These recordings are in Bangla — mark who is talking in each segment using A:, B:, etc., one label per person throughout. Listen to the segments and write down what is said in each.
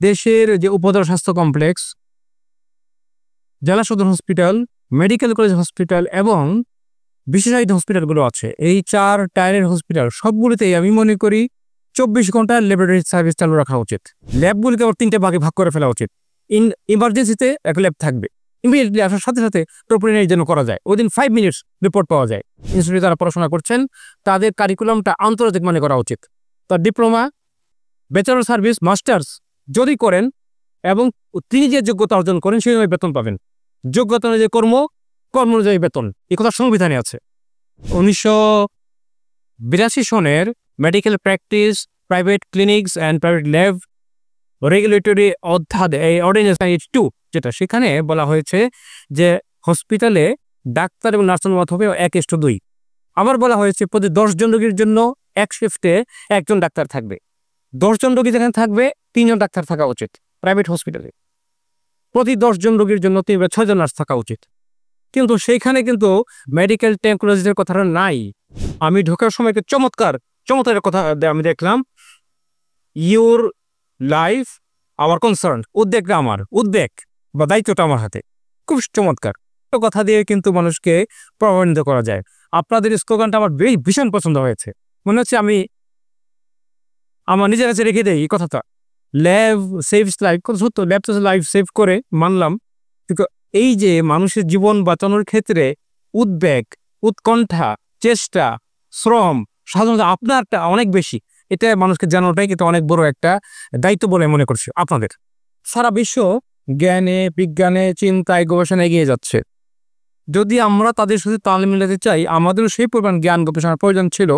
A: দেশের যে উপজেলা স্বাস্থ্য কমপ্লেক্স, জেলা সদর হসপিটাল, মেডিকেল কলেজ হসপিটাল এবং বিশেষায়িত হসপিটালগুলো আছে, এই 4 টায়ারের হসপিটাল সবগুলোতেই আমি মনে করি 24 ঘন্টা ল্যাবরেটরি সার্ভিস চালু রাখা উচিত। ল্যাবগুলিকে আবার 3টে ভাগে ভাগ করে ফেলা উচিত। ইমার্জেন্সিতে একটা ল্যাব থাকবে, ইমিডিয়েটলি আসার সাথে সাথে ট্রোপোনিনের জন্য করা যায়, উইদিন 5 মিনিটস রিপোর্ট পাওয়া যায়। ইনস্টিটিউটে যারা পড়াশোনা করছেন তাদের কারিকুলামটা আন্তর্জাতিক মানে করা উচিত। তার ডিপ্লোমা, ব্যাচেলর সার্ভিস, মাস্টার্স যদি করেন এবং তিনি যে যোগ্যতা অর্জন করেন সেই অনুযায়ী বেতন পাবেন। যোগ্যতা অনুযায়ী কর্ম অনুযায়ী বেতন, এই কথা সংবিধানে আছে। 1982 সনের medical practice, private clinics and private lab regulatory অধ্যাদেশ অর্ডিন্যান্স 2 যেটা, সেখানে বলা হয়েছে যে হসপিটালে ডাক্তার এবং নার্সের মত হবে 1:2। আবার বলা হয়েছে প্রতি 10 জন রোগীর জন্য এক শিফটে একজন ডাক্তার থাকবে। 10 জন রোগী যেখানে থাকবে 3 জন ডাক্তার থাকা উচিত। প্রাইভেট হসপিটালে প্রতি 10 জন রোগীর জন্য 6 জন নার্স থাকা উচিত। কিন্তু সেইখানে কিন্তু মেডিকেল টেকনোলজির কথাটা নাই। আমি ঢোকার সময় চমৎকার কথা আমি দেখলাম, ইউর লাইফ আওয়ার কনসার্ন, উদ্বেগটা আমার, উদ্বেগ বা দায়িত্বটা আমার হাতে। খুব চমৎকার কথা দিয়ে কিন্তু মানুষকে প্রভাবিত করা যায়। আপনাদের স্লোগানটা আমার ভীষণ পছন্দ হয়েছে। মনে হচ্ছে আমি আমার নিজের কাছে রেখে দেই এই কথাটা, ল্যাব সেভস লাইফ। কত সত্য, ল্যাব তো লাইফ সেভ করে মানলাম, কিন্তু এই যে মানুষের জীবন বাঁচানোর ক্ষেত্রে উদ্বেগ, উৎকণ্ঠা, চেষ্টা, শ্রম সাধারণত আপনারটা অনেক বেশি, এটা মানুষকে জানানোটাই কিন্তু অনেক বড় একটা দায়িত্ব বলে মনে করছি আপনাদের। সারা বিশ্ব জ্ঞানে, বিজ্ঞানে, চিন্তায়, গবেষণায় এগিয়ে যাচ্ছে। যদি আমরা তাদের সাথে তাল মিলাতে চাই, আমাদেরও সেই পরিমাণ জ্ঞান গবেষণার প্রয়োজন ছিল,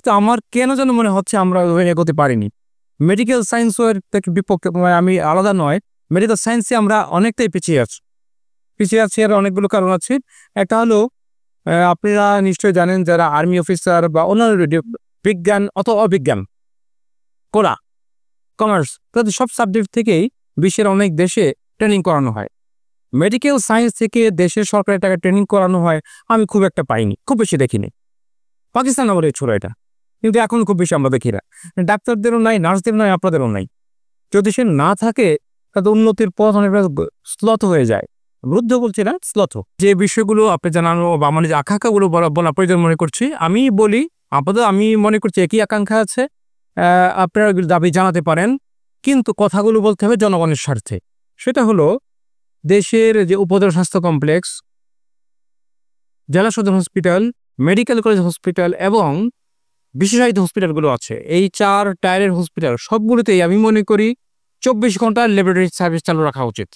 A: তো আমার কেন যেন মনে হচ্ছে আমরা এগোতে পারিনি। মেডিকেল সায়েন্সের থেকে বিপক্ষে আমি আলাদা নয়, মেডিকেল সায়েন্সে আমরা অনেকটাই পিছিয়ে আছি। আর অনেকগুলো কারণ আছে। একটা হলো, আপনারা নিশ্চয়ই জানেন যারা আর্মি অফিসার বা অন্যান্য বিজ্ঞান অথবা অবিজ্ঞান, কমার্স, তাদের সব সাবজেক্ট থেকেই বিশ্বের অনেক দেশে ট্রেনিং করানো হয়। মেডিকেল সায়েন্স থেকে দেশের সরকারের টাকা ট্রেনিং করানো হয় আমি খুব একটা পাইনি, খুব বেশি দেখিনি। পাকিস্তান আমলে ছিল এটা, কিন্তু এখন খুব বেশি আমরা দেখি না। ডাক্তারদেরও নাই, নার্সদেরও নাই, আপনাদেরও নাই। যদি সে না থাকে তাদের উন্নতির পথ অনেকটা স্লথ হয়ে যায়। বৃদ্ধ বলছি না, স্লথ। যে বিষয়গুলো আপনি জানানো বা আমার যে আকাঙ্ক্ষাগুলো বলা প্রয়োজন মনে করছি, আমি বলি আপাতত আমি মনে করছি একই আকাঙ্ক্ষা আছে। আপনারা দাবি জানাতে পারেন, কিন্তু কথাগুলো বলতে হবে জনগণের স্বার্থে। সেটা হলো দেশের যে উপজেলা স্বাস্থ্য কমপ্লেক্স, জেলা সদর হসপিটাল, মেডিকেল কলেজ হসপিটাল এবং বিশেষায়িত হসপিটালগুলো আছে, এই 4 টায়ারের হসপিটাল সবগুলোতেই আমি মনে করি 24 ঘন্টা ল্যাবরেটরি সার্ভিস চালু রাখা উচিত।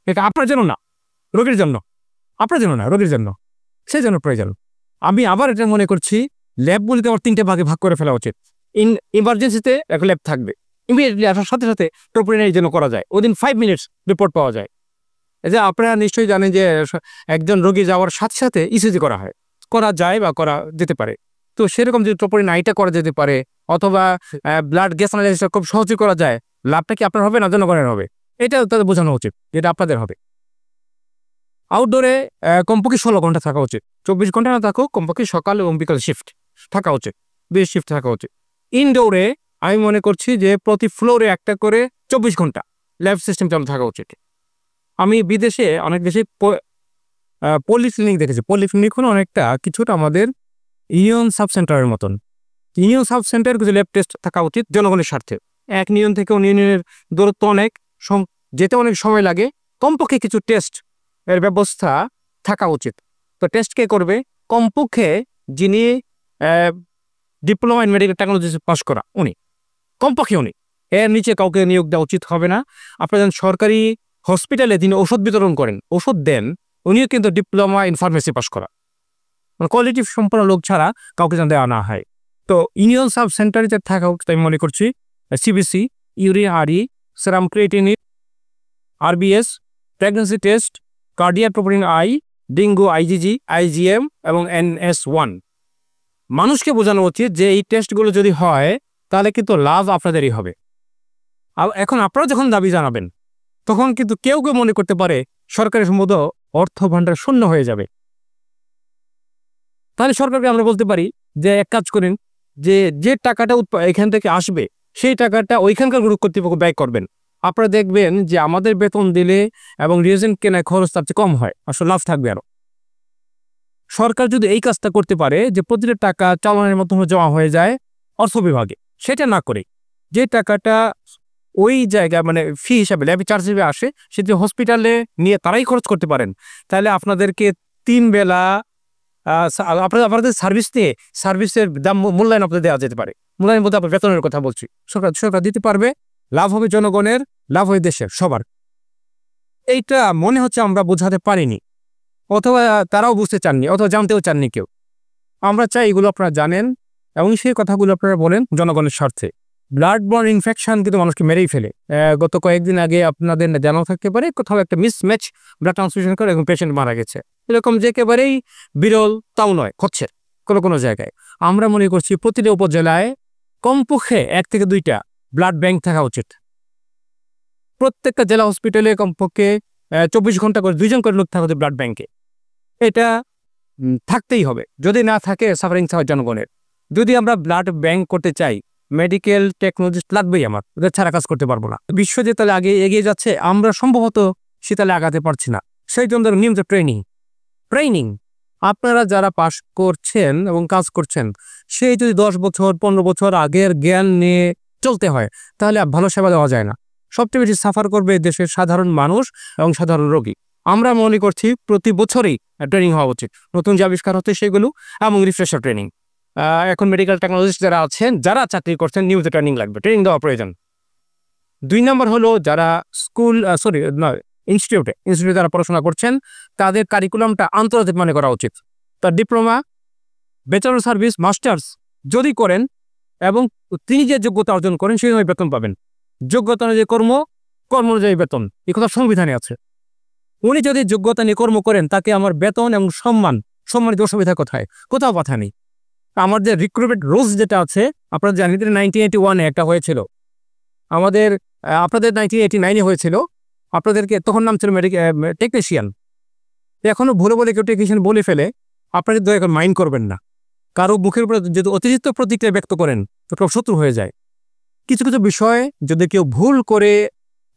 A: এটা আপনার জন্য না, রোগীর জন্য, আপনার জন্য না, রোগীর জন্য, সেই জন্য প্রয়োজন। আমি আবার এটা মনে করছি ল্যাবগুলিকে আবার 3টে ভাগে ভাগ করে ফেলা উচিত। ইমার্জেন্সিতে একটা ল্যাব থাকবে, ইমিডিয়েটলি আসার সাথে সাথে ট্রোপোনিনের জন্য করা যায়, উইদিন 5 মিনিটস রিপোর্ট পাওয়া যায়। এই যে আপনারা নিশ্চয়ই জানেন যে একজন রোগী যাওয়ার সাথে সাথে ইসিজি করা যায় বা করা যেতে পারে। তো সেরকম যদি ট্রোপোনিন আইটা করা যেতে পারে, অথবা ব্লাড গ্যাস অ্যানালাইসিস খুব সহজে করা যায়, লাভটা কি আপনার হবে না জনগণের হবে? এটা তাদের বোঝানো উচিত, যেটা আপনাদের হবে। আউটডোরে কমপক্ষে 16 ঘন্টা থাকা উচিত, 24 ঘন্টা না থাকুক, কমপক্ষে সকাল এবং বিকাল শিফট থাকা উচিত, 2 শিফট থাকা উচিত। ইনডোরে আমি মনে করছি যে প্রতি ফ্লোরে একটা করে 24 ঘন্টা ল্যাব সিস্টেম চালু থাকা উচিত। আমি বিদেশে অনেক দেশে পলিক্লিনিক দেখেছি। পলিক্লিনিক হলো অনেকটা কিছুটা আমাদের ইউনিয়ন সাব সেন্টারের মতন। ইউনিয়ন সাব সেন্টার কিছু ল্যাব টেস্ট থাকা উচিত জনগণের স্বার্থে। এক ইউনিয়ন থেকে অন্য ইউনিয়নের দূরত্ব অনেক, যেতে অনেক সময় লাগে, কমপক্ষে কিছু টেস্ট এর ব্যবস্থা থাকা উচিত। তো টেস্ট কে করবে? কমপক্ষে যিনি diploma in medical technology pass করা উনি, কমপক্ষে উনি, এর নিচে কাউকে নিয়োগ দেওয়া উচিত হবে না। আপনারা যেন সরকারি হসপিটালে যিনি ওষুধ বিতরণ করেন, ওষুধ দেন, উনিও কিন্তু ডিপ্লোমা ইন ফার্মেসি পাস করা, মানে কোয়ালিটি সম্পন্ন লোক ছাড়া কাউকে যেন দেওয়া না হয়। তো ইউনিয়ন সাব সেন্টারে যে থাকা উচিত আমি মনে করছি CBC, urine, RE, serum creatinine, RBS, pregnancy test, cardiac troponin I, dengue IgG, IgM এবং NS1। মানুষকে বোঝানো উচিত যে এই টেস্টগুলো যদি হয় তাহলে কিন্তু লাভ আপনাদেরই হবে। আর এখন আপনারা যখন দাবি জানাবেন তখন কিন্তু কেউ মনে করতে পারে সরকারের সম্ভবত অর্থ ভাণ্ডার শূন্য হয়ে যাবে। তাহলে সরকারকে আমরা বলতে পারি যে এক কাজ করেন, যে টাকাটা এখান থেকে আসবে সেই টাকাটা ওইখানকার গ্রুপ কর্তৃপক্ষ ব্যয় করবেন। আপনারা দেখবেন যে আমাদের বেতন দিলে এবং রিয়েজেন্ট কেনায় খরচ তার চেয়ে কম হয়, আসলে লাভ থাকবে আরো। সরকার যদি এই কাজটা করতে পারে যে প্রতিটা টাকা চালানের মাধ্যমে জমা হয়ে যায় অর্থ বিভাগে, সেটা না করে যে টাকাটা ওই জায়গায় মানে ফি হিসাবে ল্যাব চার্জ হিসেবে আসে সেটি হসপিটালে নিয়ে তারাই খরচ করতে পারেন, তাহলে আপনাদেরকে 3 বেলা আপনাদের সার্ভিস নিয়ে সার্ভিসের দাম মূল্যায়ন আপনাদের দেওয়া যেতে পারে। মূল্যায়ন বলতে আপনার বেতনের কথা বলছি, সরকার দিতে পারবে, লাভ হবে জনগণের, লাভ হবে দেশের, সবার। এইটা মনে হচ্ছে আমরা বোঝাতে পারিনি, অথবা তারাও বুঝতে চাননি, অথবা জানতেও চাননি কেউ। আমরা চাই এগুলো আপনারা জানেন এবং সেই কথাগুলো আপনারা বলেন জনগণের স্বার্থে। ব্লাড বর্ন ইনফেকশন কিন্তু মানুষকে মেরেই ফেলে। গত কয়েকদিন আগে আপনাদের জানাও থাকতে পারে কোথাও একটা মিসম্যাচ ব্লাড ট্রান্সফিউশন করে এবং পেশেন্ট মারা গেছে। এরকম যে একেবারেই বিরল তাও নয়, হচ্ছে কোনো জায়গায়। আমরা মনে করছি প্রতিটা উপজেলায় কমপক্ষে 1 থেকে 2টা ব্লাড ব্যাংক থাকা উচিত। প্রত্যেকটা জেলা হসপিটালে কমপক্ষে 24 ঘন্টা করে 2 জন করে লোক থাকা উচিত ব্লাড ব্যাংকে। এটা থাকতেই হবে, যদি না থাকে সাফারিং হয় জনগণের। যদি আমরা ব্লাড ব্যাংক করতে চাই মেডিকেল টেকনোলজিস্ট লাগবেই, আমার ওদের ছাড়া কাজ করতে পারবো না। বিশ্ব যে তাহলে আগে এগিয়ে যাচ্ছে, আমরা সম্ভবত সেতালে আগাতে পারছি না। সেই জন্য নিয়মিত ট্রেনিং আপনারা যারা পাশ করছেন এবং কাজ করছেন, সেই যদি 10 বছর 15 বছর আগের জ্ঞান নিয়ে চলতে হয় তাহলে ভালো সেবা দেওয়া যায় না। সবচেয়ে বেশি সাফার করবে দেশের সাধারণ মানুষ এবং সাধারণ রোগী। আমরা মনে করছি প্রতি বছরই ট্রেনিং হওয়া উচিত, নতুন যে আবিষ্কার হচ্ছে সেগুলো এবং রিফ্রেশার ট্রেনিং। এখন মেডিকেল টেকনোলজিস্ট যারা আছেন, যারা চাকরি করছেন, নিয়মিত ট্রেনিং লাগবে, ট্রেনিং দেওয়া প্রয়োজন। 2 নম্বর হলো যারা ইনস্টিটিউটে যারা পড়াশোনা করছেন তাদের কারিকুলামটা আন্তর্জাতিক মানে করা উচিত। তার ডিপ্লোমা, ব্যাচেলর সার্ভিস, মাস্টার্স যদি করেন এবং তিনি যে যোগ্যতা অর্জন করেন সেই অনুযায়ী বেতন পাবেন। যোগ্যতা অনুযায়ী কর্ম অনুযায়ী বেতন, এই কথা সংবিধানে আছে। উনি যদি যোগ্যতা নিয়ে কর্ম করেন তাকে আমার বেতন এবং সম্মানিত অসুবিধা কোথাও কথা নেই। আমার যে রিক্রুটমেন্ট রুলস যেটা আছে আপনারা জানেন 1981-এ একটা হয়েছিল, আমাদের আপনাদের 1989-এ হয়েছিল, আপনাদেরকে তখন নাম ছিল টেকনিশিয়ান। এখনো ভুলে কেউ টেকনিশিয়ান বলে ফেলে, আপনাদের দয়া করে মাইন্ড করবেন না। কারো মুখের উপরে যদি অতিরিক্ত প্রতিক্রিয়া ব্যক্ত করেন তো শত্রু হয়ে যায়। কিছু বিষয়ে যদি কেউ ভুল করে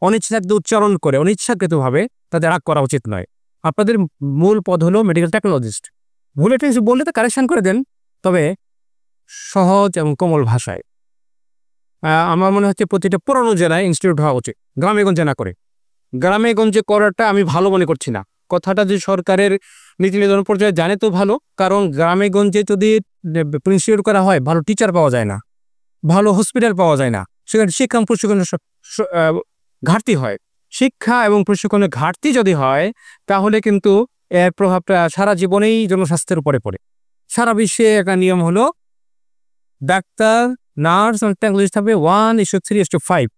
A: অনিচ্ছাকৃত উচ্চারণ করে অনিচ্ছাকৃতভাবে, তাদের রাগ করা উচিত নয়। আপনাদের মূল পদ হলো মেডিকেল টেকনোলজিস্ট। ভুলে বললে তো কারেকশন করে দেন, তবে সহজ এবং কোমল ভাষায়। আমার মনে হচ্ছে প্রতিটা পুরনো জেলায় ইনস্টিটিউট হওয়া উচিত, গ্রামে গঞ্জে না করে। গ্রামে গঞ্জে করাটা আমি ভালো মনে করছি না। কথাটা যে সরকারের নীতি নির্ধারণ পর্যায়ে জানে তো ভালো, কারণ গ্রামে গঞ্জে যদি ইনস্টিটিউট করা হয় ভালো টিচার পাওয়া যায় না, ভালো হসপিটাল পাওয়া যায় না, সেখানে শিক্ষা এবং প্রশিক্ষণের ঘাটতি হয়। শিক্ষা এবং প্রশিক্ষণের ঘাটতি যদি হয় তাহলে কিন্তু এর প্রভাবটা সারা জীবনেই জনস্বাস্থ্যের উপরে পড়ে। সারা বিশ্বে একটা নিয়ম হলো ডাক্তার, নার্স এবং টেকনোলজিস্ট হবে 1:3:5।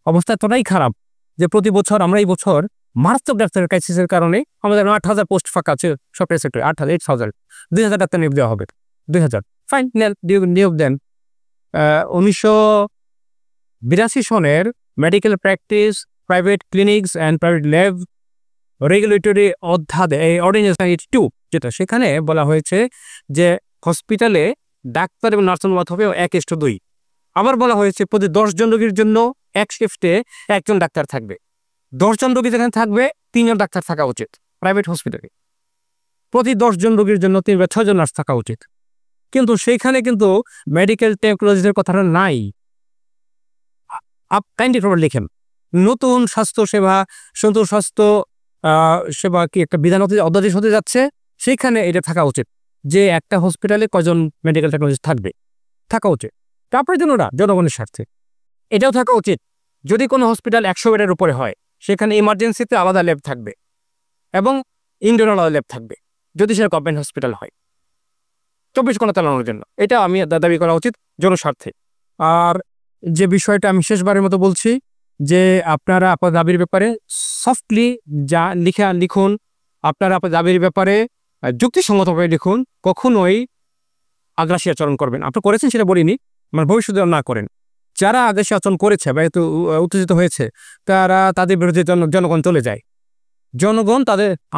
A: অবস্থা এতটাই খারাপ যে প্রতি বছর আমরা এই বছর মারাত্মক ডাক্তারের ক্রাইসিসের কারণে আমাদের 8,000 পোস্ট ফাঁকা আছে সরকারি সেক্টরে। 8,000 2,000 ডাক্তার নিয়োগ দেওয়া হবে। 2,000 ফাইন, নিয়োগ দেন। 1982 সনের medical practice, private clinics and private lab regulatory অধ্যাদেশ অর্ডিন্যান্স 2, যেটা সেখানে বলা হয়েছে যে হসপিটালে ডাক্তার এবং নার্সের মত হবে 1:2। আবার বলা হয়েছে প্রতি 10 জন রোগীর জন্য এক শিফটে 1 জন ডাক্তার থাকবে। 10 জন রোগী যেখানে থাকবে 3 জন ডাক্তার থাকা উচিত প্রাইভেট হসপিটালে। প্রতি 10 জন রোগীর জন্য 3 বা 6 জন নার্স থাকা উচিত। কিন্তু সেইখানে কিন্তু মেডিকেল টেকনোলজির কথাটা নাই। লিখেন নতুন স্বাস্থ্য সেবা কি একটা বিধান অধ্যাদেশ হতে যাচ্ছে, সেখানে এটা থাকা উচিত যে একটা হসপিটালে কজন মেডিকেল টেকনোলজিস্ট থাকা উচিত। তারপরে জনগণের স্বার্থে এটাও থাকা উচিত। যদি কোনো হসপিটাল 100 বেডের উপরে হয় সেখানে ইমার্জেন্সিতে আলাদা ল্যাব থাকবে এবং ইনডোর আলাদা ল্যাব থাকবে, যদি সেটা গভর্নমেন্ট হসপিটাল হয় 24 ঘন্টা চালানোর জন্য। এটা আমি দাবি করা উচিত জনস্বার্থে। আর যে বিষয়টা আমি শেষবারের মতো বলছি যে আপনারা আপনার দাবির ব্যাপারে সফটলি লিখুন। আপনারা আপনার দাবির ব্যাপারে যুক্তিসঙ্গতভাবে লিখুন, কখনোই আগ্রাসী আচরণ করবেন। আপনি করেছেন সেটা বলিনি, মানে ভবিষ্যতে না করেন। যারা আগ্রাসী আচরণ করেছে বা একটু উত্তেজিত হয়েছে তাদের বিরুদ্ধে জনগণ চলে যায়। জনগণ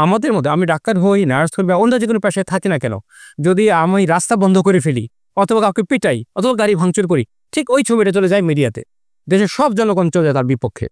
A: আমাদের মধ্যে, আমি ডাক্তার হই, নার্স হই বা অন্য যে কোনো পেশায় থাকি না কেন, যদি আমি রাস্তা বন্ধ করে ফেলি অথবা কাউকে পিটাই অথবা গাড়ি ভাঙচুর করি ঠিক ওই ছবিটা চলে যায় মিডিয়াতে, দেশের সব জনগণ চলে যায় তার বিপক্ষে।